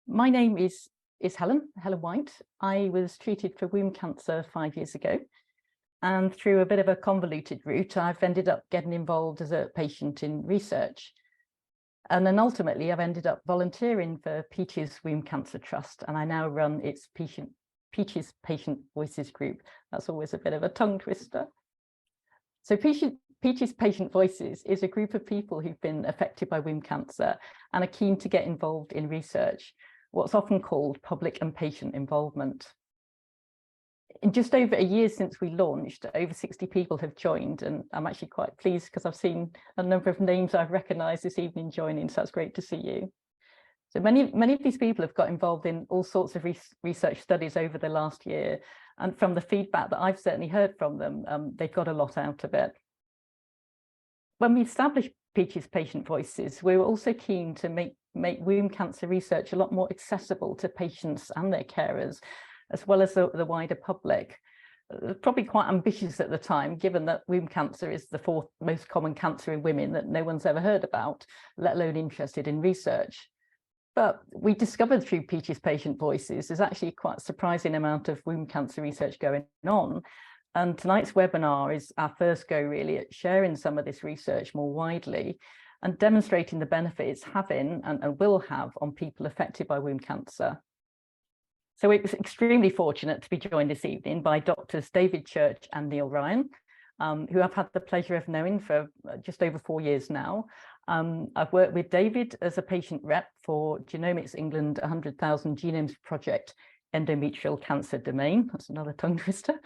My name is Helen White. I was treated for womb cancer 5 years ago. And through a bit of a convoluted route, I've ended up getting involved as a patient in research. And then ultimately, I've ended up volunteering for Peaches Womb Cancer Trust, and I now run its Peaches Patient Voices group. That's always a bit of a tongue twister. So Peaches Patient Voices is a group of people who've been affected by womb cancer and are keen to get involved in research, what's often called public and patient involvement. In just over a year since we launched, over 60 people have joined, and I'm actually quite pleased because I've seen a number of names I've recognised this evening joining, so that's great to see you. So many of these people have got involved in all sorts of research studies over the last year, and from the feedback that I've certainly heard from them, they've got a lot out of it. When we established Peaches Patient Voices, we were also keen to make womb cancer research a lot more accessible to patients and their carers, as well as the wider public. Probably quite ambitious at the time, given that womb cancer is the 4th most common cancer in women that no one's ever heard about, let alone interested in research. But we discovered through Peaches Patient Voices, there's actually quite a surprising amount of womb cancer research going on. And tonight's webinar is our first go really at sharing some of this research more widely and demonstrating the benefit it's having and will have on people affected by womb cancer. So it was extremely fortunate to be joined this evening by Doctors David Church and Neil Ryan, who I've had the pleasure of knowing for just over 4 years now. I've worked with David as a patient rep for Genomics England 100,000 Genomes Project endometrial cancer domain. That's another tongue twister.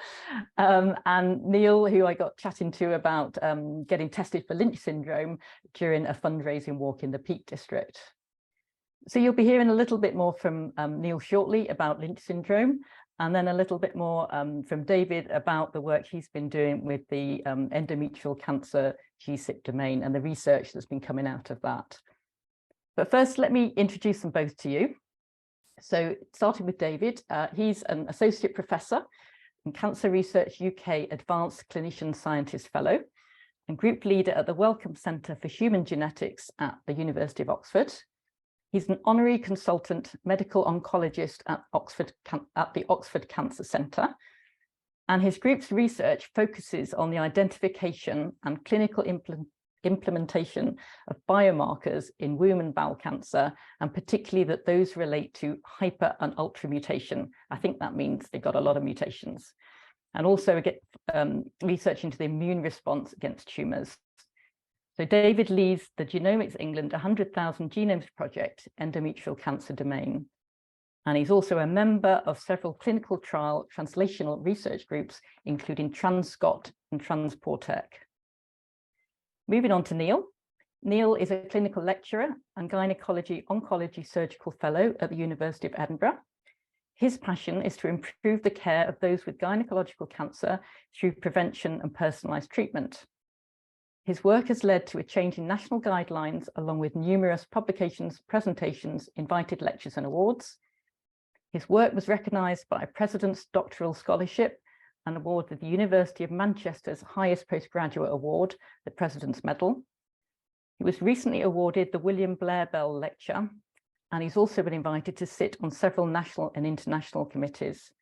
And Neil, who I got chatting to about getting tested for Lynch Syndrome during a fundraising walk in the Peak District. So you'll be hearing a little bit more from Neil shortly about Lynch Syndrome, and then a little bit more from David about the work he's been doing with the endometrial cancer GSIP domain and the research that's been coming out of that. But first, let me introduce them both to you. So starting with David, he's an Associate Professor and Cancer Research UK Advanced Clinician Scientist Fellow and Group Leader at the Wellcome Centre for Human Genetics at the University of Oxford. He's an honorary consultant medical oncologist at the Oxford Cancer Centre, and his group's research focuses on the identification and clinical implementation of biomarkers in womb and bowel cancer, and particularly that those relate to hyper and ultra mutation. I think that means they've got a lot of mutations, and also research into the immune response against tumours. So David leads the Genomics England 100,000 Genomes Project endometrial cancer domain. And he's also a member of several clinical trial translational research groups, including TransScot and TransPortec. Moving on to Neil. Neil is a clinical lecturer and gynecology oncology surgical fellow at the University of Edinburgh. His passion is to improve the care of those with gynecological cancer through prevention and personalised treatment. His work has led to a change in national guidelines, along with numerous publications, presentations, invited lectures and awards. His work was recognised by a President's Doctoral Scholarship, an award with the University of Manchester's highest postgraduate award, the President's Medal. He was recently awarded the William Blair Bell Lecture, and he's also been invited to sit on several national and international committees.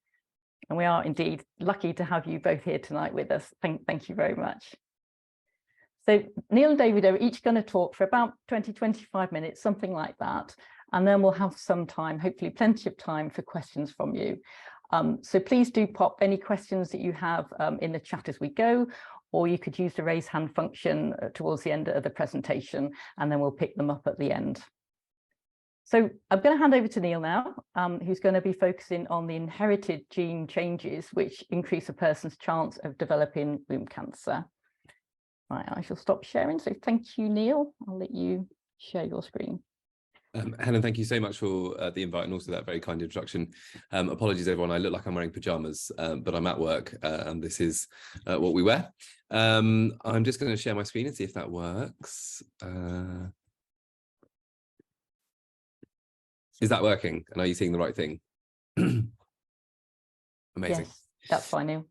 And we are indeed lucky to have you both here tonight with us. Thank you very much. So Neil and David are each going to talk for about 20-25 minutes, something like that. And then we'll have some time, hopefully plenty of time for questions from you. So please do pop any questions that you have in the chat as we go, or you could use the raise hand function towards the end of the presentation, and then we'll pick them up at the end. So I'm going to hand over to Neil now, who's going to be focusing on the inherited gene changes which increase a person's chance of developing womb cancer. Right, I shall stop sharing. So thank you, Neil. I'll let you share your screen. Helen, thank you so much for the invite and also that very kind introduction. Apologies, everyone. I look like I'm wearing pajamas, but I'm at work and this is what we wear. I'm just going to share my screen and see if that works. Is that working? And are you seeing the right thing? Amazing. Yes, that's fine, Neil.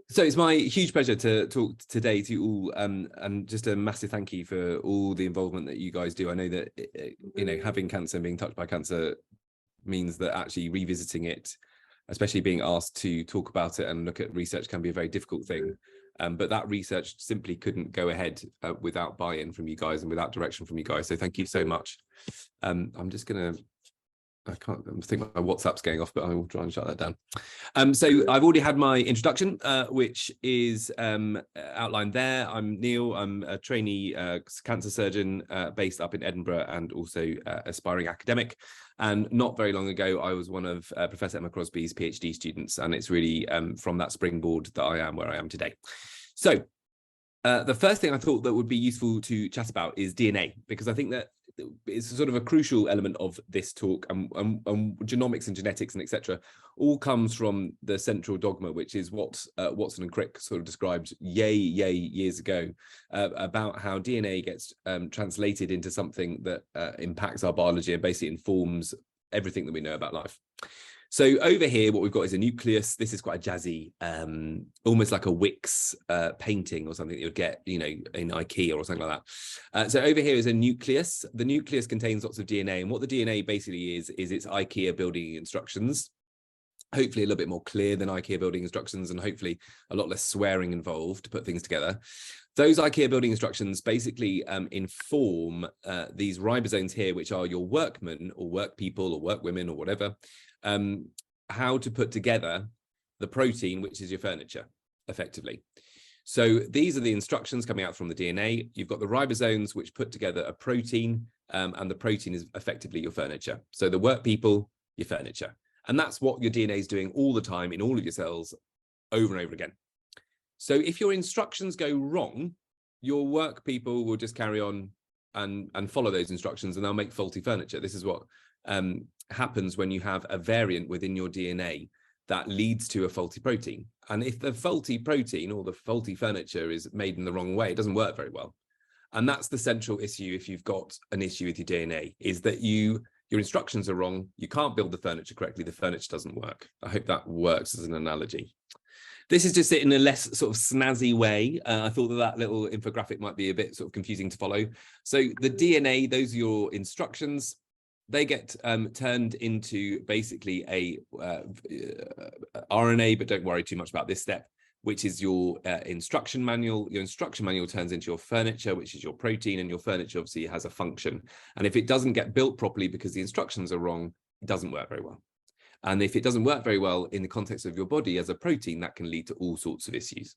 So it's my huge pleasure to talk today to you all, and just a massive thank you for all the involvement that you guys do. I know that, you know, having cancer and being touched by cancer means that actually revisiting it, especially being asked to talk about it and look at research, can be a very difficult thing. But that research simply couldn't go ahead without buy-in from you guys and without direction from you guys. So thank you so much. I'm just going to, I think my WhatsApp's going off, but I will try and shut that down. So I've already had my introduction, which is outlined there. I'm Neil. I'm a trainee cancer surgeon based up in Edinburgh and also aspiring academic. And not very long ago, I was one of Professor Emma Crosby's PhD students. And it's really from that springboard that I am where I am today. So the first thing I thought that would be useful to chat about is DNA, because I think that it's sort of a crucial element of this talk, and genomics and genetics and etc. all comes from the central dogma, which is what Watson and Crick sort of described years ago, about how DNA gets translated into something that impacts our biology and basically informs everything that we know about life. So over here, what we've got is a nucleus. This is quite a jazzy, almost like a Wix painting or something that you'd get, you know, in IKEA or something like that. So over here is a nucleus. The nucleus contains lots of DNA, and what the DNA basically is its IKEA building instructions. Hopefully a little bit more clear than IKEA building instructions, and hopefully a lot less swearing involved to put things together. Those IKEA building instructions basically inform these ribosomes here, which are your workmen or work people or work women or whatever, how to put together the protein, which is your furniture, effectively. So these are the instructions coming out from the DNA. You've got the ribosomes, which put together a protein, and the protein is effectively your furniture. So the work people, your furniture. And that's what your DNA is doing all the time in all of your cells over and over again. So if your instructions go wrong, your work people will just carry on and follow those instructions, and they'll make faulty furniture. This is what happens when you have a variant within your DNA that leads to a faulty protein. And if the faulty protein or the faulty furniture is made in the wrong way, it doesn't work very well. And that's the central issue if you've got an issue with your DNA, is that your instructions are wrong, you can't build the furniture correctly, the furniture doesn't work. I hope that works as an analogy. This is just in a less sort of snazzy way. I thought that little infographic might be a bit sort of confusing to follow. So the DNA, those are your instructions. They get turned into basically a RNA, but don't worry too much about this step, which is your instruction manual. Your instruction manual turns into your furniture, which is your protein, and your furniture obviously has a function. And if it doesn't get built properly because the instructions are wrong, it doesn't work very well. And if it doesn't work very well in the context of your body as a protein, that can lead to all sorts of issues.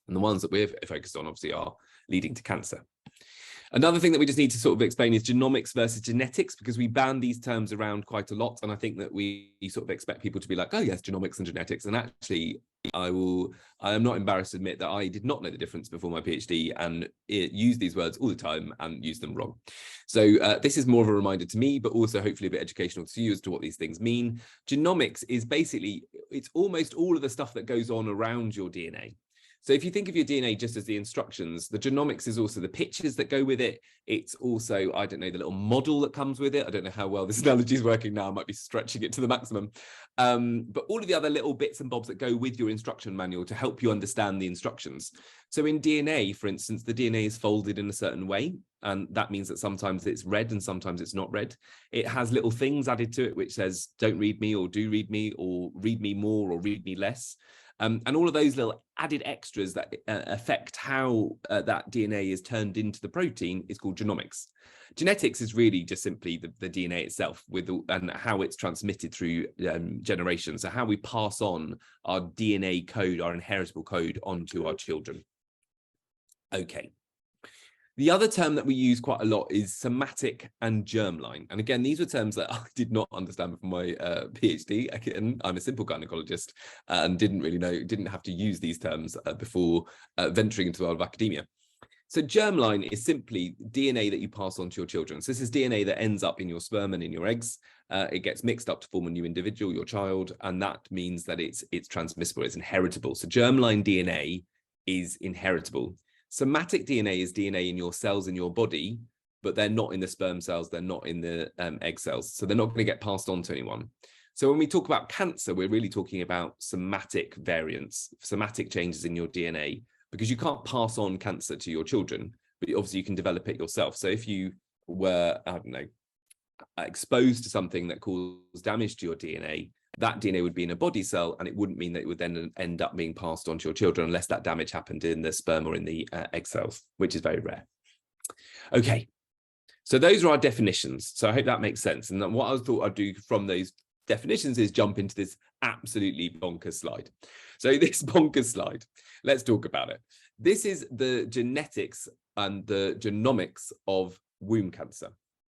And the ones that we're focused on obviously are leading to cancer. Another thing that we just need to sort of explain is genomics versus genetics, because we ban these terms around quite a lot. And I think that we sort of expect people to be like, oh yes, genomics and genetics. And actually, I am not embarrassed to admit that I did not know the difference before my PhD and use these words all the time and use them wrong. So this is more of a reminder to me, but also hopefully a bit educational to you as to what these things mean. Genomics is basically, it's almost all of the stuff that goes on around your DNA. So if you think of your DNA just as the instructions, the genomics is also the pictures that go with it. It's also, I don't know, the little model that comes with it. I don't know how well this analogy is working now. I might be stretching it to the maximum. But all of the other little bits and bobs that go with your instruction manual to help you understand the instructions. So in DNA, for instance, the DNA is folded in a certain way. And that means that sometimes it's read and sometimes it's not read. It has little things added to it, which says, don't read me, or do read me, or read me more, or read me less. And all of those little added extras that affect how that DNA is turned into the protein is called genomics. Genetics is really just simply the DNA itself and how it's transmitted through generations. So how we pass on our DNA code, our inheritable code, onto our children. Okay. The other term that we use quite a lot is somatic and germline. And again, these were terms that I did not understand from my PhD. Again, I'm a simple gynecologist and didn't really know, didn't have to use these terms before venturing into the world of academia. So germline is simply DNA that you pass on to your children. So this is DNA that ends up in your sperm and in your eggs. It gets mixed up to form a new individual, your child, and that means that it's transmissible, it's inheritable. So germline DNA is inheritable. Somatic DNA is DNA in your cells in your body, but they're not in the sperm cells, they're not in the egg cells. So they're not going to get passed on to anyone. So when we talk about cancer, we're really talking about somatic variants, somatic changes in your DNA, because you can't pass on cancer to your children, but obviously you can develop it yourself. So if you were, I don't know, exposed to something that caused damage to your DNA, that DNA would be in a body cell, and it wouldn't mean that it would then end up being passed on to your children unless that damage happened in the sperm or in the egg cells, which is very rare. Okay, so those are our definitions. So I hope that makes sense. And what I thought I'd do from those definitions is jump into this absolutely bonkers slide. So this bonkers slide, let's talk about it. This is the genetics and the genomics of womb cancer.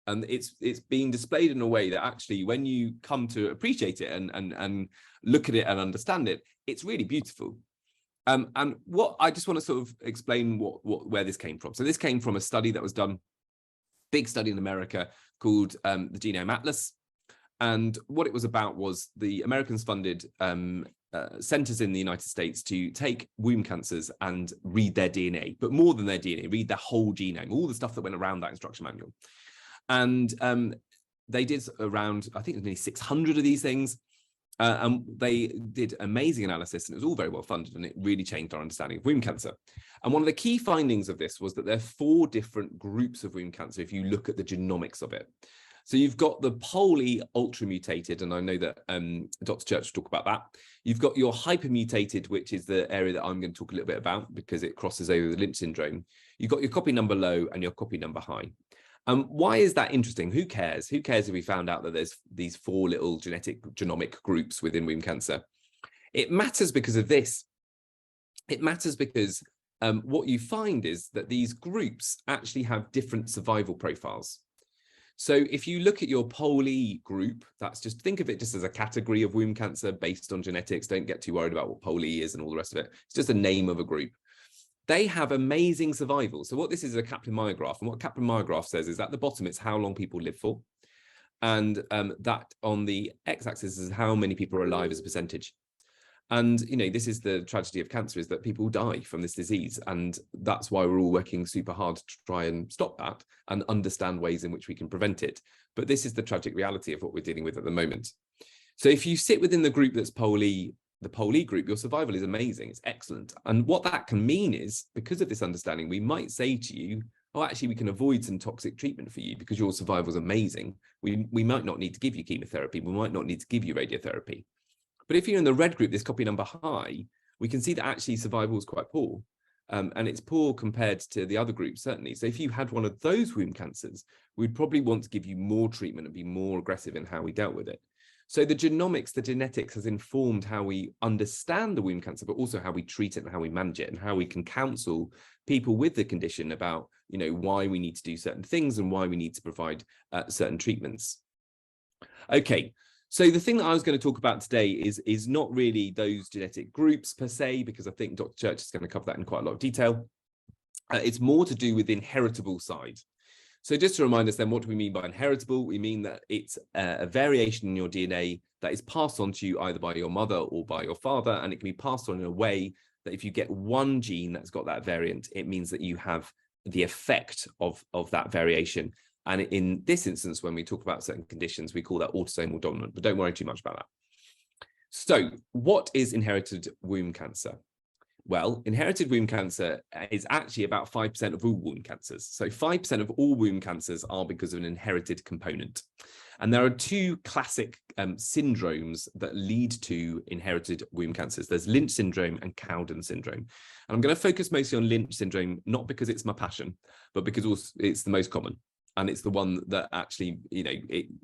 And it's being displayed in a way that actually, when you come to appreciate it and look at it and understand it, it's really beautiful. And what I just want to sort of explain where this came from. So this came from a study that was done, big study in America called the Genome Atlas. And what it was about was the Americans funded centers in the United States to take womb cancers and read their DNA, but more than their DNA, read their whole genome, all the stuff that went around that instruction manual. And they did around, I think, nearly 600 of these things. And they did amazing analysis, and it was all very well funded, and it really changed our understanding of womb cancer. And one of the key findings of this was that there are 4 different groups of womb cancer if you look at the genomics of it. So you've got the poly ultramutated, and I know that Dr. Church will talk about that. You've got your hypermutated, which is the area that I'm going to talk a little bit about because it crosses over the Lynch syndrome. You've got your copy number low and your copy number high. Why is that interesting? Who cares? Who cares if we found out that there's these 4 little genomic groups within womb cancer? It matters because of this. It matters because what you find is that these groups actually have different survival profiles. So if you look at your poly group, that's just, think of it just as a category of womb cancer based on genetics. Don't get too worried about what poly is and all the rest of it. It's just a name of a group. They have amazing survival. So what this is a Kaplan-Meier graph, and what Kaplan-Meier graph says is at the bottom, it's how long people live for. And that on the x-axis is how many people are alive as a percentage. And, you know, this is the tragedy of cancer, is that people die from this disease. And that's why we're all working super hard to try and stop that and understand ways in which we can prevent it. But this is the tragic reality of what we're dealing with at the moment. So if you sit within the group that's poly, the poly group, your survival is amazing. It's excellent. And what that can mean is, because of this understanding, we might say to you, oh, actually, we can avoid some toxic treatment for you because your survival is amazing. We might not need to give you chemotherapy. We might not need to give you radiotherapy. But if you're in the red group, this copy number high, we can see that actually survival is quite poor. And it's poor compared to the other groups, certainly. So if you had one of those womb cancers, we'd probably want to give you more treatment and be more aggressive in how we dealt with it. So the genomics, the genetics has informed how we understand the womb cancer, but also how we treat it and how we manage it and how we can counsel people with the condition about, you know, why we need to do certain things and why we need to provide certain treatments. Okay. So the thing that I was going to talk about today is not really those genetic groups per se, because I think Dr. Church is going to cover that in quite a lot of detail. It's more to do with the inheritable side. So just to remind us then, what do we mean by inheritable? We mean that it's a variation in your DNA that is passed on to you either by your mother or by your father, and it can be passed on in a way that if you get one gene that's got that variant, it means that you have the effect of that variation. And in this instance, when we talk about certain conditions, we call that autosomal dominant, but don't worry too much about that. So what is inherited womb cancer? Well, inherited womb cancer is actually about 5% of all womb cancers. So 5% of all womb cancers are because of an inherited component. And there are 2 classic syndromes that lead to inherited womb cancers. There's Lynch syndrome and Cowden syndrome. And I'm going to focus mostly on Lynch syndrome, not because it's my passion, but because also it's the most common. And it's the one that actually, you know,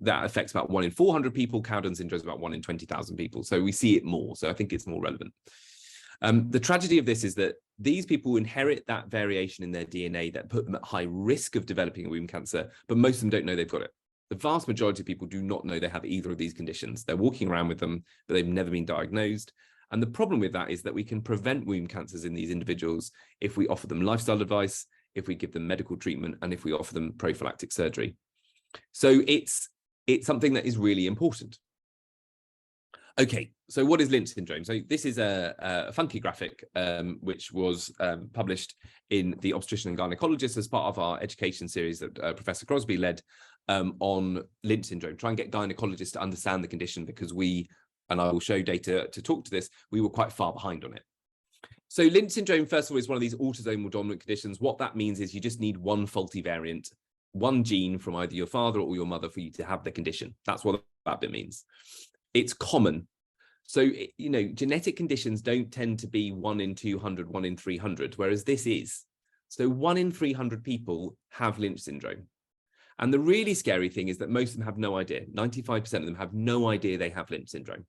that affects about 1 in 400 people. Cowden syndrome is about 1 in 20,000 people. So we see it more. So I think it's more relevant. The tragedy of this is that these people inherit that variation in their DNA that put them at high risk of developing a womb cancer, but most of them don't know they've got it. The vast majority of people do not know they have either of these conditions. They're walking around with them, but they've never been diagnosed. And the problem with that is that we can prevent womb cancers in these individuals if we offer them lifestyle advice, if we give them medical treatment, and if we offer them prophylactic surgery. So it's something that is really important. Okay, so what is Lynch syndrome? So this is a funky graphic, which was published in the Obstetrician and Gynecologist as part of our education series that Professor Crosby led on Lynch syndrome, try and get gynecologists to understand the condition, because we, and I will show data to talk to this, we were quite far behind on it. So Lynch syndrome, first of all, is one of these autosomal dominant conditions. What that means is you just need one faulty variant, one gene from either your father or your mother for you to have the condition. That's what that bit means. It's common. So, you know, genetic conditions don't tend to be 1 in 200, 1 in 300, whereas this is. So 1 in 300 people have Lynch syndrome. And the really scary thing is that most of them have no idea. 95% of them have no idea they have Lynch syndrome.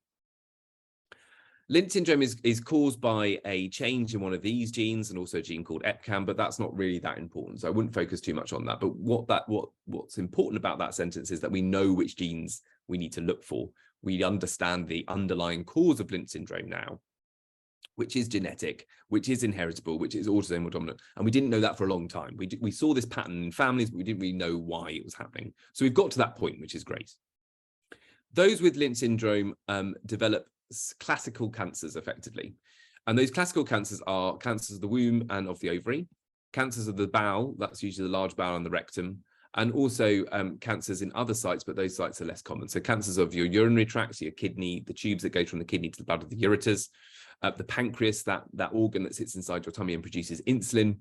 Lynch syndrome is caused by a change in one of these genes and also a gene called EpCAM, but that's not really that important. So I wouldn't focus too much on that. But what's important about that sentence is that we know which genes we need to look for. We understand the underlying cause of Lynch syndrome now, which is genetic, which is inheritable, which is autosomal dominant. And we didn't know that for a long time. We saw this pattern in families, but we didn't really know why it was happening. So we've got to that point, which is great. Those with Lynch syndrome develop classical cancers effectively. And those classical cancers are cancers of the womb and of the ovary, cancers of the bowel, that's usually the large bowel and the rectum, and also cancers in other sites, but those sites are less common. So cancers of your urinary tract, so your kidney, the tubes that go from the kidney to the blood of the ureters, the pancreas, that organ that sits inside your tummy and produces insulin.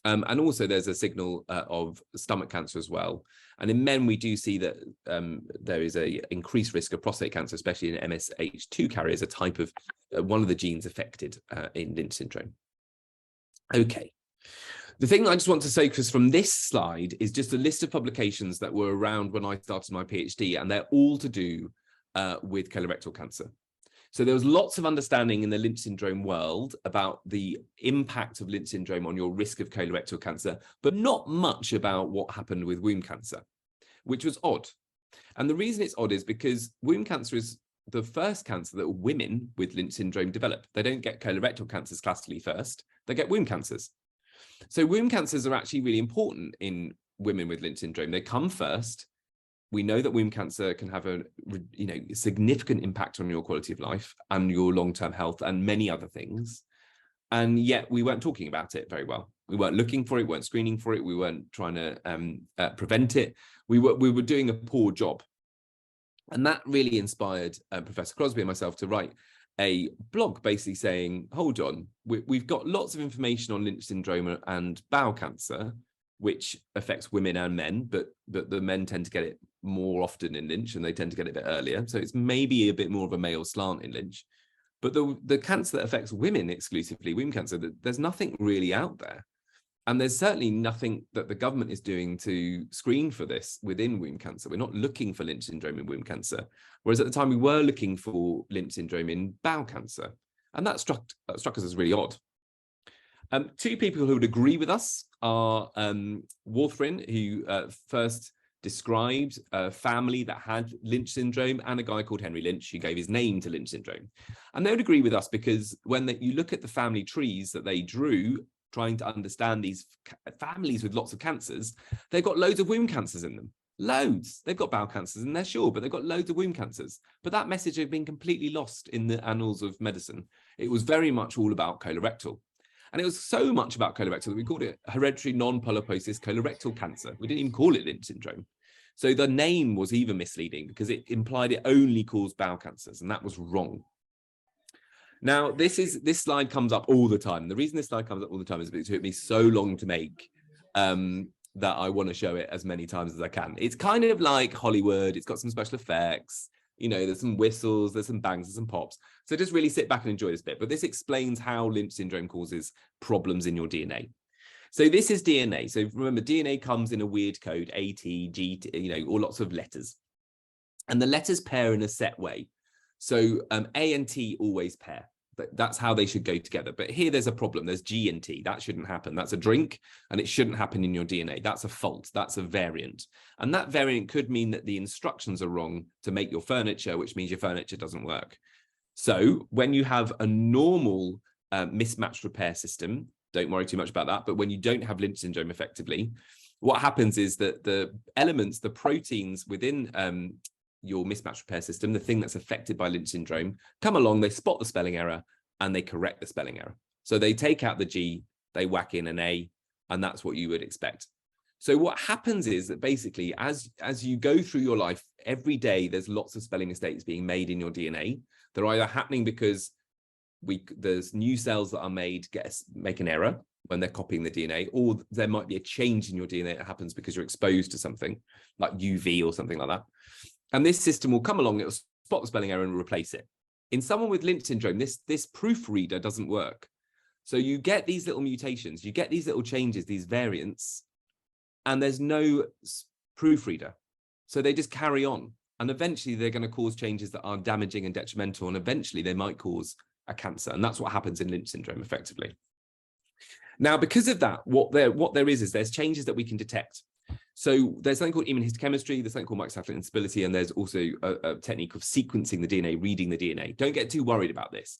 And also there's a signal of stomach cancer as well. And in men, we do see that there is a increased risk of prostate cancer, especially in MSH2 carriers, a type of one of the genes affected in Lynch syndrome. Okay. The thing I just want to say, because from this slide is just a list of publications that were around when I started my PhD, and they're all to do with colorectal cancer. So there was lots of understanding in the Lynch syndrome world about the impact of Lynch syndrome on your risk of colorectal cancer, but not much about what happened with womb cancer, which was odd. And the reason it's odd is because womb cancer is the first cancer that women with Lynch syndrome develop. They don't get colorectal cancers classically first, they get womb cancers. So womb cancers are actually really important in women with Lynch syndrome. They come first. We know that womb cancer can have a significant impact on your quality of life and your long-term health and many other things. And yet we weren't talking about it very well. We weren't looking for it, weren't screening for it, we weren't trying to prevent it. We were doing a poor job. And that really inspired Professor Crosby and myself to write a blog basically saying, hold on, we've got lots of information on Lynch syndrome and bowel cancer, which affects women and men, but the men tend to get it more often in Lynch and they tend to get it a bit earlier. So it's maybe a bit more of a male slant in Lynch. But the cancer that affects women exclusively, womb cancer, there's nothing really out there. And there's certainly nothing that the government is doing to screen for this within womb cancer. We're not looking for Lynch syndrome in womb cancer, whereas at the time we were looking for Lynch syndrome in bowel cancer. And that struck us as really odd. Two people who would agree with us are Warfarin, who first described a family that had Lynch syndrome, and a guy called Henry Lynch, who gave his name to Lynch syndrome. And they would agree with us because when you look at the family trees that they drew, trying to understand these families with lots of cancers, they've got loads of womb cancers in them. Loads. They've got bowel cancers in there, sure, but they've got loads of womb cancers. But that message had been completely lost in the annals of medicine. It was very much all about colorectal. And it was so much about colorectal that we called it hereditary non-polyposis colorectal cancer. We didn't even call it Lynch syndrome. So the name was even misleading because it implied it only caused bowel cancers, and that was wrong. Now, this slide comes up all the time. The reason this slide comes up all the time is because it took me so long to make that I want to show it as many times as I can. It's kind of like Hollywood. It's got some special effects. You know, there's some whistles, there's some bangs, there's some pops. So just really sit back and enjoy this bit. But this explains how Lynch syndrome causes problems in your DNA. So this is DNA. So remember, DNA comes in a weird code, A, T, G, or lots of letters. And the letters pair in a set way. So A and T always pair. That's how they should go together. But here there's a problem. There's G and T. That shouldn't happen. That's a drink, and it shouldn't happen in your DNA. That's a fault. That's a variant. And that variant could mean that the instructions are wrong to make your furniture, which means your furniture doesn't work. So when you have a normal mismatch repair system, don't worry too much about that. But when you don't have Lynch syndrome effectively, what happens is that the elements, the proteins within your mismatch repair system, the thing that's affected by Lynch syndrome, come along, they spot the spelling error, and they correct the spelling error. So they take out the G, they whack in an A, and that's what you would expect. So what happens is that basically, as you go through your life, every day there's lots of spelling mistakes being made in your DNA. They're either happening because there's new cells that are made make an error when they're copying the DNA, or there might be a change in your DNA that happens because you're exposed to something like UV or something like that. And this system will come along, it'll spot the spelling error and replace it. In someone with Lynch syndrome, this proofreader doesn't work. So you get these little mutations, you get these little changes, these variants, and there's no proofreader. So they just carry on. And eventually they're going to cause changes that are damaging and detrimental. And eventually they might cause a cancer. And that's what happens in Lynch syndrome, effectively. Now, because of that, what there is there's changes that we can detect. So there's something called immunohistochemistry, there's something called microsatellite instability, and there's also a technique of sequencing the DNA, reading the DNA. Don't get too worried about this.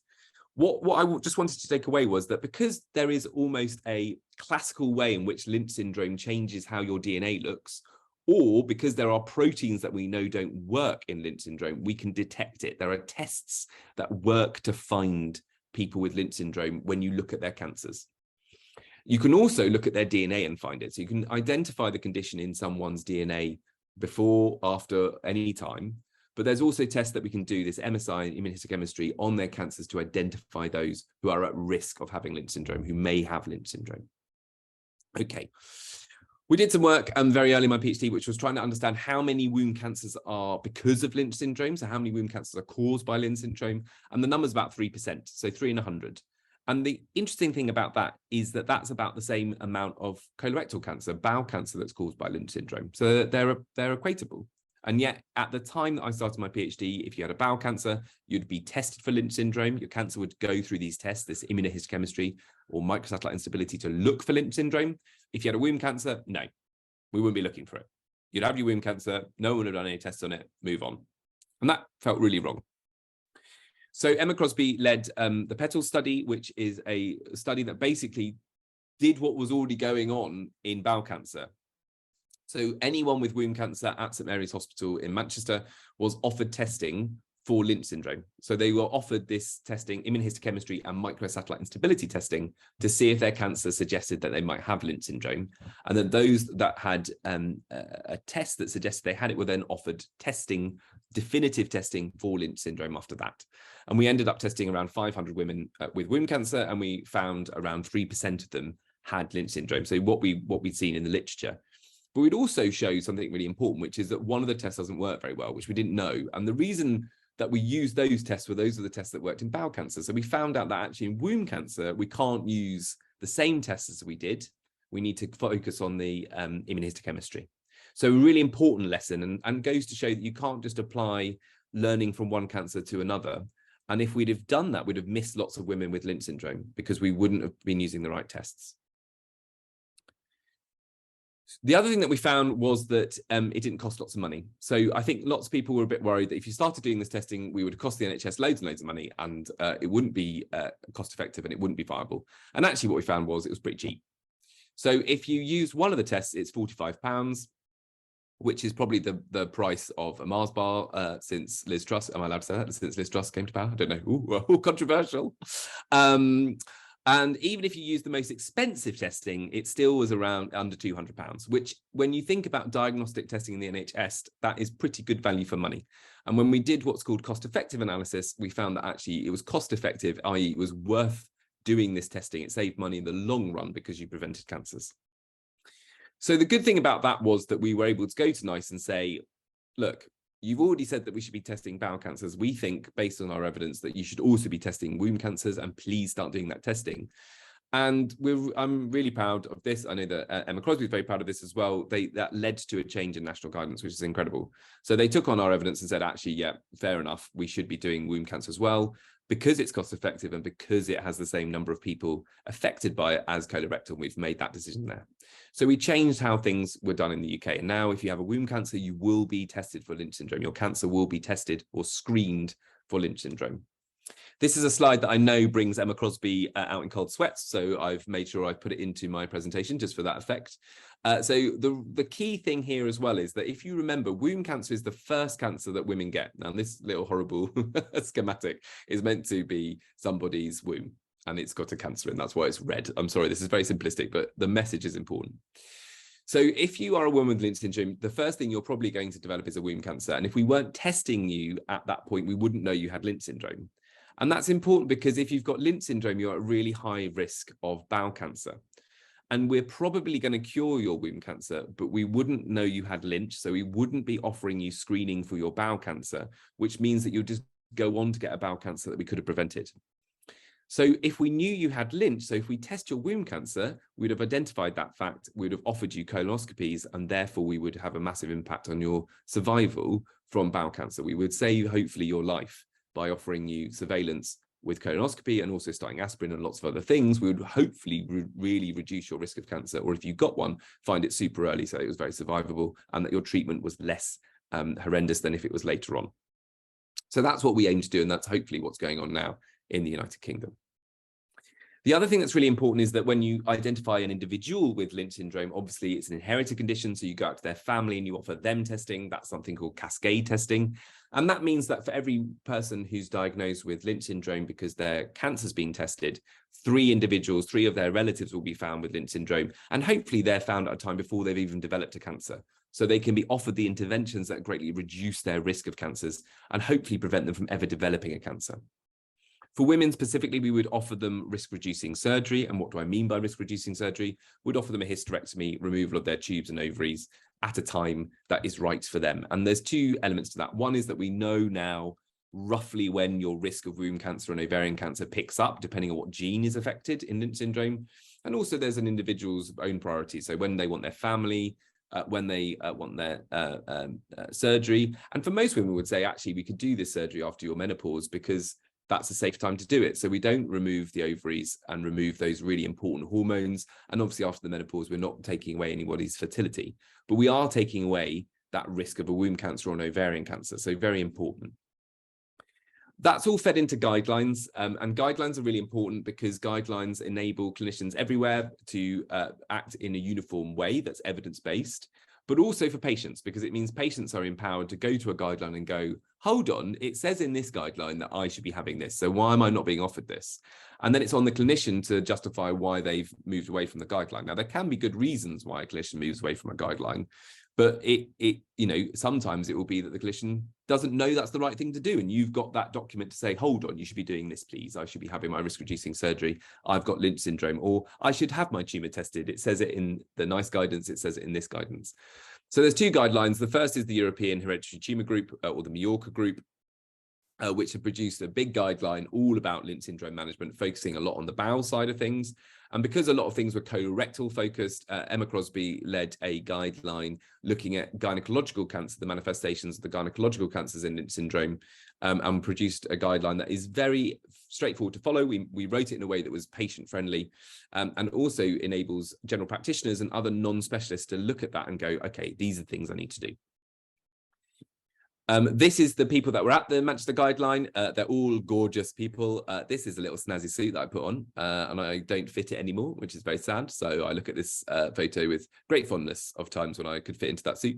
What I just wanted to take away was that because there is almost a classical way in which Lynch syndrome changes how your DNA looks, or because there are proteins that we know don't work in Lynch syndrome, we can detect it. There are tests that work to find people with Lynch syndrome when you look at their cancers. You can also look at their DNA and find it. So you can identify the condition in someone's DNA before, after, any time. But there's also tests that we can do, this MSI, immunohistochemistry, on their cancers to identify those who are at risk of having Lynch syndrome, who may have Lynch syndrome. Okay. We did some work very early in my PhD, which was trying to understand how many womb cancers are because of Lynch syndrome. So how many womb cancers are caused by Lynch syndrome? And the number's about 3%, so 3 in 100. And the interesting thing about that is that that's about the same amount of colorectal cancer, bowel cancer, that's caused by Lynch syndrome. So they're equatable. And yet, at the time that I started my PhD, if you had a bowel cancer, you'd be tested for Lynch syndrome. Your cancer would go through these tests, this immunohistochemistry or microsatellite instability, to look for Lynch syndrome. If you had a womb cancer, no, we wouldn't be looking for it. You'd have your womb cancer, no one would have done any tests on it, move on. And that felt really wrong. So Emma Crosby led the PETAL study, which is a study that basically did what was already going on in bowel cancer. So anyone with womb cancer at St Mary's Hospital in Manchester was offered testing for Lynch syndrome. So they were offered this testing, immunohistochemistry and microsatellite instability testing, to see if their cancer suggested that they might have Lynch syndrome. And then those that had a test that suggested they had it were then offered testing, definitive testing for Lynch syndrome after that. And we ended up testing around 500 women with womb cancer, and we found around 3% of them had Lynch syndrome. So what we'd seen in the literature. But we'd also show something really important, which is that one of the tests doesn't work very well, which we didn't know. And the reason that we used those tests were those are the tests that worked in bowel cancer. So we found out that actually in womb cancer, we can't use the same tests as we did. We need to focus on the immunohistochemistry. So a really important lesson, and goes to show that you can't just apply learning from one cancer to another. And if we'd have done that, we'd have missed lots of women with Lynch syndrome because we wouldn't have been using the right tests. The other thing that we found was that it didn't cost lots of money. So I think lots of people were a bit worried that if you started doing this testing, we would cost the NHS loads and loads of money, and it wouldn't be cost effective and it wouldn't be viable. And actually what we found was it was pretty cheap. So if you use one of the tests, it's £45, which is probably the price of a Mars bar since Liz Truss. Am I allowed to say that? Since Liz Truss came to power? I don't know. Ooh, controversial. And even if you use the most expensive testing, it still was around under £200, which when you think about diagnostic testing in the NHS, that is pretty good value for money. And when we did what's called cost-effective analysis, we found that actually it was cost-effective, i.e. it was worth doing this testing. It saved money in the long run because you prevented cancers. So the good thing about that was that we were able to go to NICE and say, look, you've already said that we should be testing bowel cancers. We think, based on our evidence, that you should also be testing womb cancers, and please start doing that testing. And I'm really proud of this. I know that Emma Crosby is very proud of this as well. That led to a change in national guidance, which is incredible. So they took on our evidence and said, actually, yeah, fair enough. We should be doing womb cancer as well, because it's cost effective and because it has the same number of people affected by it as colorectal. We've made that decision there. So we changed how things were done in the UK. And now if you have a womb cancer, you will be tested for Lynch syndrome. Your cancer will be tested or screened for Lynch syndrome. This is a slide that I know brings Emma Crosby out in cold sweats, so I've made sure I put it into my presentation just for that effect. So the key thing here as well is that if you remember, womb cancer is the first cancer that women get. Now, this little horrible schematic is meant to be somebody's womb, and it's got a cancer, and that's why it's red. I'm sorry, this is very simplistic, but the message is important. So if you are a woman with Lynch syndrome, the first thing you're probably going to develop is a womb cancer. And if we weren't testing you at that point, we wouldn't know you had Lynch syndrome. And that's important because if you've got Lynch syndrome, you're at really high risk of bowel cancer. And we're probably going to cure your womb cancer, but we wouldn't know you had Lynch. So we wouldn't be offering you screening for your bowel cancer, which means that you'll just go on to get a bowel cancer that we could have prevented. So if we knew you had Lynch, so if we test your womb cancer, we'd have identified that fact, we'd have offered you colonoscopies, and therefore we would have a massive impact on your survival from bowel cancer. We would save, hopefully, your life by offering you surveillance with colonoscopy and also starting aspirin and lots of other things. We would hopefully really reduce your risk of cancer, or if you got one, find it super early so it was very survivable and that your treatment was less horrendous than if it was later on. So that's what we aim to do, and that's hopefully what's going on now in the United Kingdom. The other thing that's really important is that when you identify an individual with Lynch syndrome, obviously it's an inherited condition, so you go out to their family and you offer them testing. That's something called cascade testing. And that means that for every person who's diagnosed with Lynch syndrome, because their cancer's been tested, 3 individuals, 3 of their relatives will be found with Lynch syndrome. And hopefully they're found at a time before they've even developed a cancer. So they can be offered the interventions that greatly reduce their risk of cancers and hopefully prevent them from ever developing a cancer. For women specifically, we would offer them risk-reducing surgery. And what do I mean by risk-reducing surgery? We'd offer them a hysterectomy, removal of their tubes and ovaries at a time that is right for them. And there's 2 elements to that. One is that we know now roughly when your risk of womb cancer and ovarian cancer picks up, depending on what gene is affected in Lynch syndrome. And also there's an individual's own priority. So when they want their family, when they want their surgery. And for most women, we would say, actually, we could do this surgery after your menopause because that's a safe time to do it. So we don't remove the ovaries and remove those really important hormones. And obviously after the menopause, we're not taking away anybody's fertility, but we are taking away that risk of a womb cancer or an ovarian cancer. So very important. That's all fed into guidelines, and guidelines are really important because guidelines enable clinicians everywhere to act in a uniform way that's evidence-based, but also for patients, because it means patients are empowered to go to a guideline and go, hold on, it says in this guideline that I should be having this, so why am I not being offered this? And then it's on the clinician to justify why they've moved away from the guideline. Now, there can be good reasons why a clinician moves away from a guideline, but sometimes it will be that the clinician doesn't know that's the right thing to do. And you've got that document to say, hold on, you should be doing this, please. I should be having my risk-reducing surgery. I've got Lynch syndrome, or I should have my tumor tested. It says it in the NICE guidance. It says it in this guidance. So there's 2 guidelines. The first is the European Hereditary Tumor Group, or the Mallorca Group, which have produced a big guideline all about Lynch syndrome management, focusing a lot on the bowel side of things. And because a lot of things were colorectal focused, Emma Crosby led a guideline looking at gynecological cancer, the manifestations of the gynecological cancers in Lynch syndrome, and produced a guideline that is very straightforward to follow. We wrote it in a way that was patient friendly, and also enables general practitioners and other non-specialists to look at that and go, okay, these are things I need to do. This is the people that were at the Manchester guideline. They're all gorgeous people. This is a little snazzy suit that I put on, and I don't fit it anymore, which is very sad. So I look at this photo with great fondness of times when I could fit into that suit.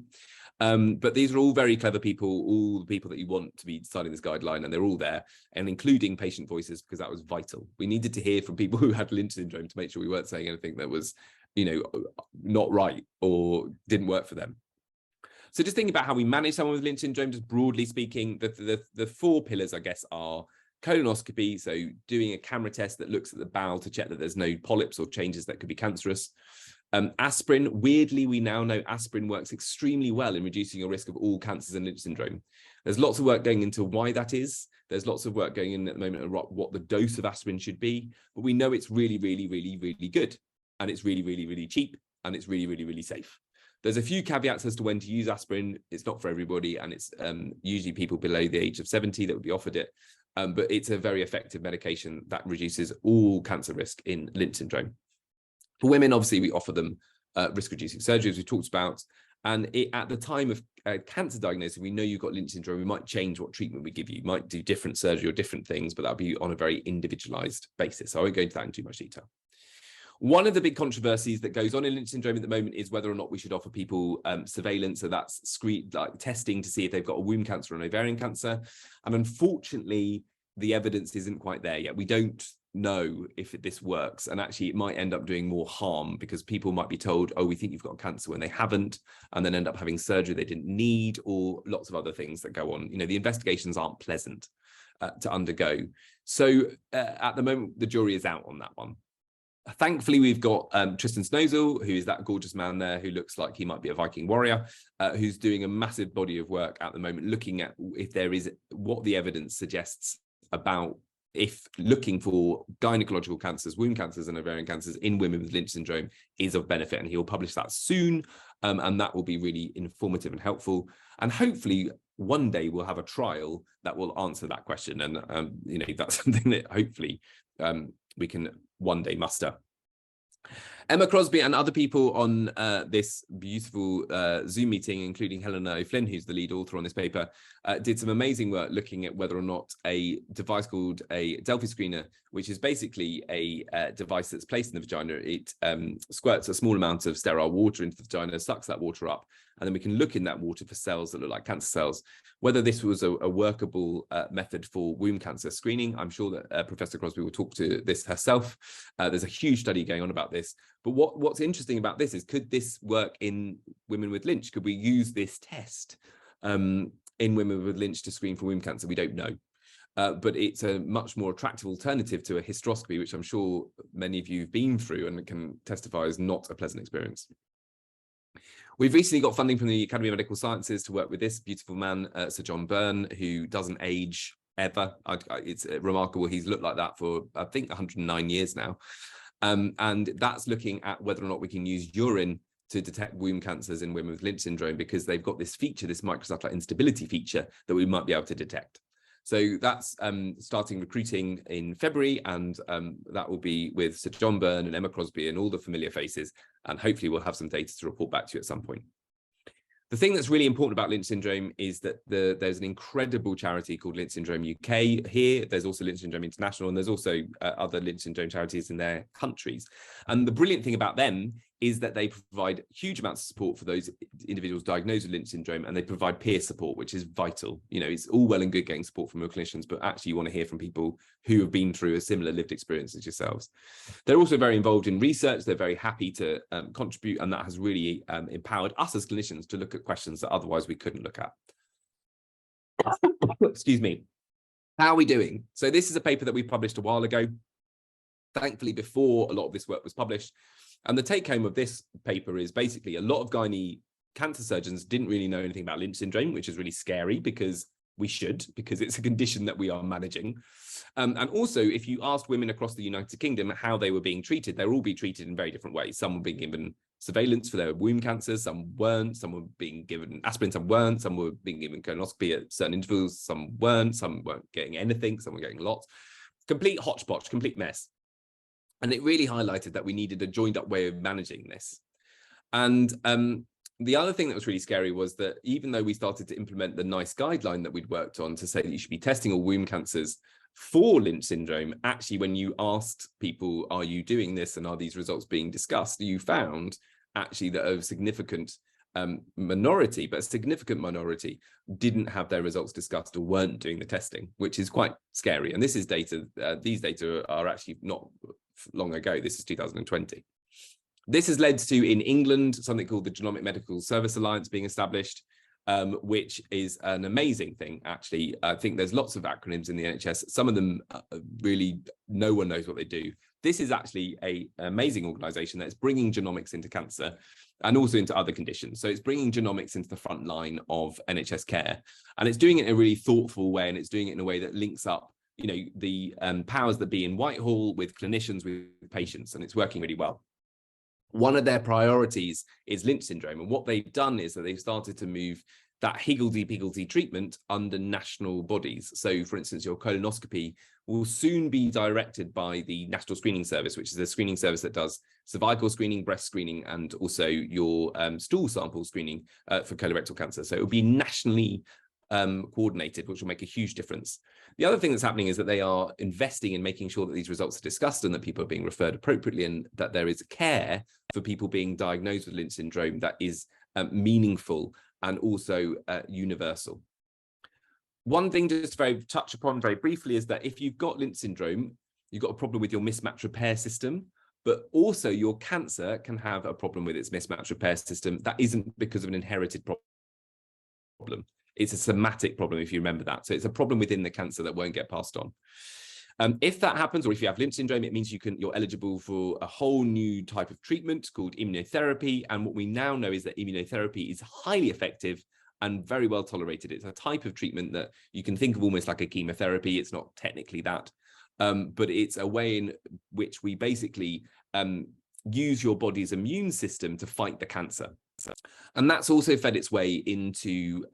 But these are all very clever people, all the people that you want to be deciding this guideline, and they're all there, and including patient voices, because that was vital. We needed to hear from people who had Lynch syndrome to make sure we weren't saying anything that was, not right or didn't work for them. So just thinking about how we manage someone with Lynch syndrome, just broadly speaking, the 4 pillars, I guess, are colonoscopy, so doing a camera test that looks at the bowel to check that there's no polyps or changes that could be cancerous. Aspirin, weirdly, we now know aspirin works extremely well in reducing your risk of all cancers and Lynch syndrome. There's lots of work going into why that is. There's lots of work going in at the moment on what the dose of aspirin should be, but we know it's really, really, really, really good, and it's really, really, really cheap, and it's really, really, really safe. There's a few caveats as to when to use aspirin. It's not for everybody, and it's usually people below the age of 70 that would be offered it. But it's a very effective medication that reduces all cancer risk in Lynch syndrome. For women, obviously, we offer them risk-reducing surgery, as we talked about. And at the time of cancer diagnosis, we know you've got Lynch syndrome, we might change what treatment we give you. You might do different surgery or different things, but that'll be on a very individualized basis. So I won't go into that in too much detail. One of the big controversies that goes on in Lynch syndrome at the moment is whether or not we should offer people surveillance. So that's testing to see if they've got a womb cancer or an ovarian cancer. And unfortunately, the evidence isn't quite there yet. We don't know if this works, and actually it might end up doing more harm, because people might be told, oh, we think you've got cancer, when they haven't, and then end up having surgery they didn't need, or lots of other things that go on. The investigations aren't pleasant to undergo. So at the moment, the jury is out on that one. Thankfully, we've got Tristan Snowsall, who is that gorgeous man there, who looks like he might be a Viking warrior, who's doing a massive body of work at the moment, looking at if there is, what the evidence suggests about if looking for gynecological cancers, womb cancers and ovarian cancers in women with Lynch syndrome is of benefit. And he will publish that soon. And that will be really informative and helpful. And hopefully one day we'll have a trial that will answer that question. And, that's something that hopefully we can one day muster. Emma Crosby and other people on this beautiful Zoom meeting, including Helena O'Flynn, who's the lead author on this paper, did some amazing work looking at whether or not a device called a Delphi screener, which is basically a device that's placed in the vagina. It squirts a small amount of sterile water into the vagina, sucks that water up, and then we can look in that water for cells that look like cancer cells. Whether this was a workable method for womb cancer screening, I'm sure that Professor Crosby will talk to this herself. There's a huge study going on about this. But what's interesting about this is, could this work in women with Lynch? Could we use this test in women with Lynch to screen for womb cancer? We don't know. But it's a much more attractive alternative to a hysteroscopy, which I'm sure many of you have been through and can testify is not a pleasant experience. We've recently got funding from the Academy of Medical Sciences to work with this beautiful man, Sir John Byrne, who doesn't age ever. It's remarkable. He's looked like that for, I think, 109 years now. And that's looking at whether or not we can use urine to detect womb cancers in women with Lynch syndrome, because they've got this feature, this microsatellite instability feature, that we might be able to detect. So that's starting recruiting in February, and that will be with Sir John Byrne and Emma Crosby and all the familiar faces, and hopefully we'll have some data to report back to you at some point. The thing that's really important about Lynch syndrome is that there's an incredible charity called Lynch Syndrome UK here. There's also Lynch Syndrome International, and there's also other Lynch syndrome charities in their countries. And the brilliant thing about them is that they provide huge amounts of support for those individuals diagnosed with Lynch syndrome, and they provide peer support, which is vital. It's all well and good getting support from your clinicians, but actually you want to hear from people who have been through a similar lived experience as yourselves. They're also very involved in research. They're very happy to contribute, and that has really empowered us as clinicians to look at questions that otherwise we couldn't look at. Excuse me. How are we doing? So this is a paper that we published a while ago, thankfully before a lot of this work was published. And the take home of this paper is basically a lot of gynae cancer surgeons didn't really know anything about Lynch syndrome, which is really scary, because we should, because it's a condition that we are managing. And also, if you asked women across the United Kingdom how they were being treated, they'll all be treated in very different ways. Some were being given surveillance for their womb cancers, some weren't, some were being given aspirin, some weren't, some were being given colonoscopy at certain intervals, some weren't getting anything, some were getting lots. Complete hodgepodge, complete mess. And it really highlighted that we needed a joined up way of managing this. And the other thing that was really scary was that even though we started to implement the NICE guideline that we'd worked on to say that you should be testing all womb cancers for Lynch syndrome, actually, when you asked people, are you doing this and are these results being discussed, you found actually that a significant minority, but a significant minority, didn't have their results discussed or weren't doing the testing, which is quite scary. And this is data, these data are actually not long ago. This is 2020. This has led to, in England, something called the Genomic Medical Service Alliance being established, which is an amazing thing, actually. I think there's lots of acronyms in the NHS. Some of them really, no one knows what they do. This is actually an amazing organisation that's bringing genomics into cancer and also into other conditions. So it's bringing genomics into the front line of NHS care, and it's doing it in a really thoughtful way, and it's doing it in a way that links up, the powers that be in Whitehall with clinicians, with patients, and it's working really well. One of their priorities is Lynch syndrome, and what they've done is that they've started to move that higgledy-piggledy treatment under national bodies. So, for instance, your colonoscopy will soon be directed by the National Screening Service, which is a screening service that does cervical screening, breast screening, and also your stool sample screening for colorectal cancer. So it will be nationally coordinated, which will make a huge difference. The other thing that's happening is that they are investing in making sure that these results are discussed and that people are being referred appropriately, and that there is care for people being diagnosed with Lynch syndrome that is meaningful and also universal. One thing just to touch upon very briefly is that if you've got Lynch syndrome, you've got a problem with your mismatch repair system, but also your cancer can have a problem with its mismatch repair system. That isn't because of an inherited problem. It's a somatic problem, if you remember that. So it's a problem within the cancer that won't get passed on. If that happens, or if you have Lynch syndrome, it means you're eligible for a whole new type of treatment called immunotherapy. And what we now know is that immunotherapy is highly effective and very well tolerated. It's a type of treatment that you can think of almost like a chemotherapy. It's not technically that, but it's a way in which we basically use your body's immune system to fight the cancer. And that's also fed its way into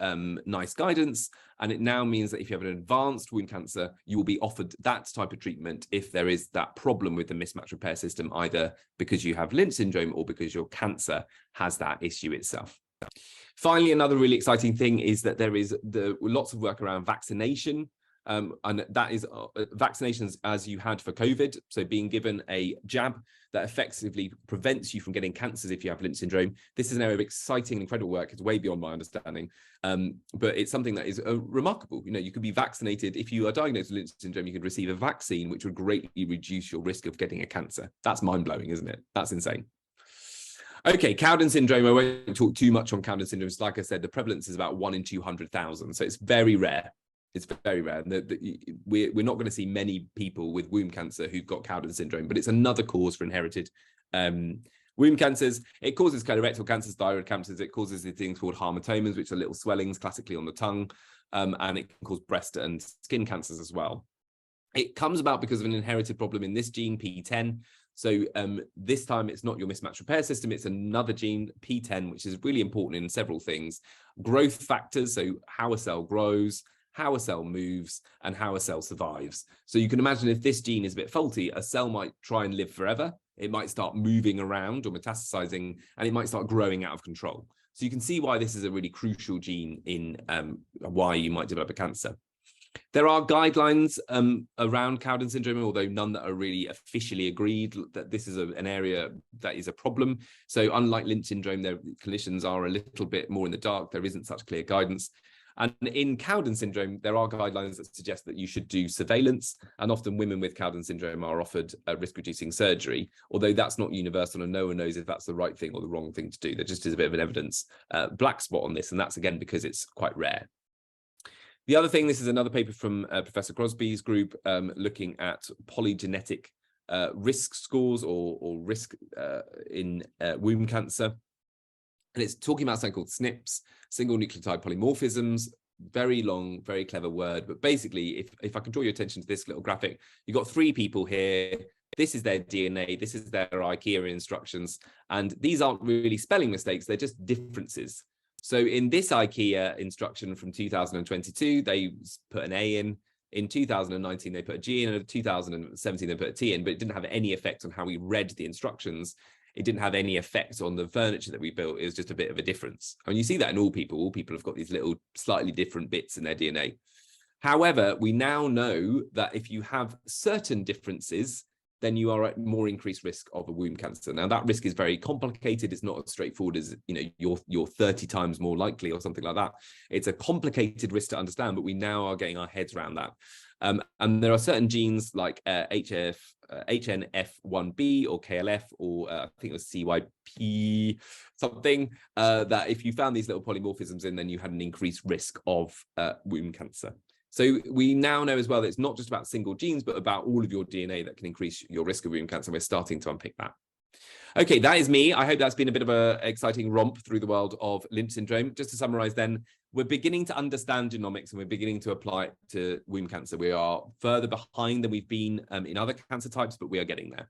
NICE guidance. And it now means that if you have an advanced wound cancer, you will be offered that type of treatment if there is that problem with the mismatch repair system, either because you have Lynch syndrome or because your cancer has that issue itself. Finally, another really exciting thing is that there is lots of work around vaccination. And that is vaccinations as you had for COVID. So being given a jab that effectively prevents you from getting cancers if you have Lynch syndrome. This is an area of exciting, incredible work. It's way beyond my understanding, but it's something that is remarkable. You know, you could be vaccinated. If you are diagnosed with Lynch syndrome, you could receive a vaccine, which would greatly reduce your risk of getting a cancer. That's mind-blowing, isn't it? That's insane. Okay, Cowden syndrome. I won't talk too much on Cowden syndrome. Like I said, the prevalence is about 1 in 200,000. So it's very rare. It's very rare. We're not going to see many people with womb cancer who've got Cowden syndrome, but it's another cause for inherited womb cancers. It causes colorectal cancers, thyroid cancers. It causes these things called hamartomas, which are little swellings, classically on the tongue, and it can cause breast and skin cancers as well. It comes about because of an inherited problem in this gene, P10. So this time it's not your mismatch repair system, it's another gene, P10, which is really important in several things. Growth factors, so how a cell grows, how a cell moves, and how a cell survives. So you can imagine if this gene is a bit faulty, a cell might try and live forever. It might start moving around or metastasizing, and it might start growing out of control. So you can see why this is a really crucial gene in why you might develop a cancer. There are guidelines around Cowden syndrome, although none that are really officially agreed that this is an area that is a problem. So unlike Lynch syndrome, their clinicians are a little bit more in the dark. There isn't such clear guidance. And in Cowden syndrome, there are guidelines that suggest that you should do surveillance. And often women with Cowden syndrome are offered risk-reducing surgery, although that's not universal and no one knows if that's the right thing or the wrong thing to do. There just is a bit of an evidence black spot on this. And that's, again, because it's quite rare. The other thing, this is another paper from Professor Crosby's group looking at polygenetic risk scores or risk in womb cancer. And it's talking about something called SNPs, single nucleotide polymorphisms, very long, very clever word. But basically, if I can draw your attention to this little graphic, you've got 3 people here. This is their DNA. This is their IKEA instructions. And these aren't really spelling mistakes. They're just differences. So in this IKEA instruction from 2022, they put an A in. In 2019, they put a G in. And in 2017, they put a T in. But it didn't have any effect on how we read the instructions. It didn't have any effect on the furniture that we built. It was just a bit of a difference. And you see that in all people. All people have got these little slightly different bits in their DNA. However, we now know that if you have certain differences, then you are at more increased risk of a womb cancer. Now, that risk is very complicated. It's not as straightforward as, you know, you're 30 times more likely or something like that. It's a complicated risk to understand, but we now are getting our heads around that. And there are certain genes like HNF1B or KLF, or I think it was CYP something, that if you found these little polymorphisms in, then you had an increased risk of womb cancer. So we now know as well that it's not just about single genes, but about all of your DNA that can increase your risk of womb cancer. We're starting to unpick that. Okay, that is me. I hope that's been a bit of an exciting romp through the world of Lynch syndrome. Just to summarize then, we're beginning to understand genomics and we're beginning to apply it to womb cancer. We are further behind than we've been in other cancer types, but we are getting there.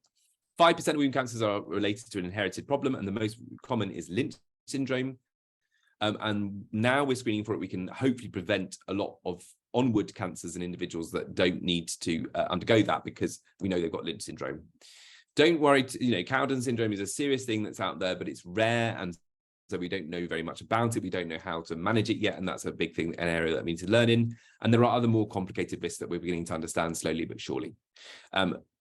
5% of womb cancers are related to an inherited problem, and the most common is Lynch syndrome. And now we're screening for it. We can hopefully prevent a lot of onward cancers in individuals that don't need to undergo that because we know they've got Lynch syndrome. Don't worry, you know, Cowden syndrome is a serious thing that's out there, but it's rare, and so we don't know very much about it. We don't know how to manage it yet, and that's a big thing, an area that we need to learn in. And there are other more complicated risks that we're beginning to understand slowly but surely.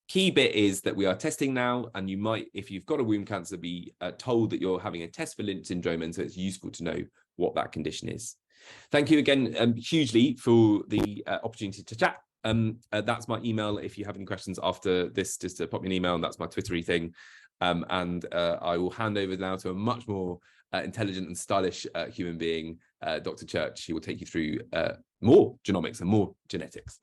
Key bit is that we are testing now, and you might, if you've got a womb cancer, be told that you're having a test for Lynch syndrome, and so it's useful to know what that condition is. Thank you again hugely for the opportunity to chat. That's my email. If you have any questions after this, just pop me an email, and that's my Twittery thing. And I will hand over now to a much more intelligent and stylish human being, Dr. Church. He will take you through more genomics and more genetics.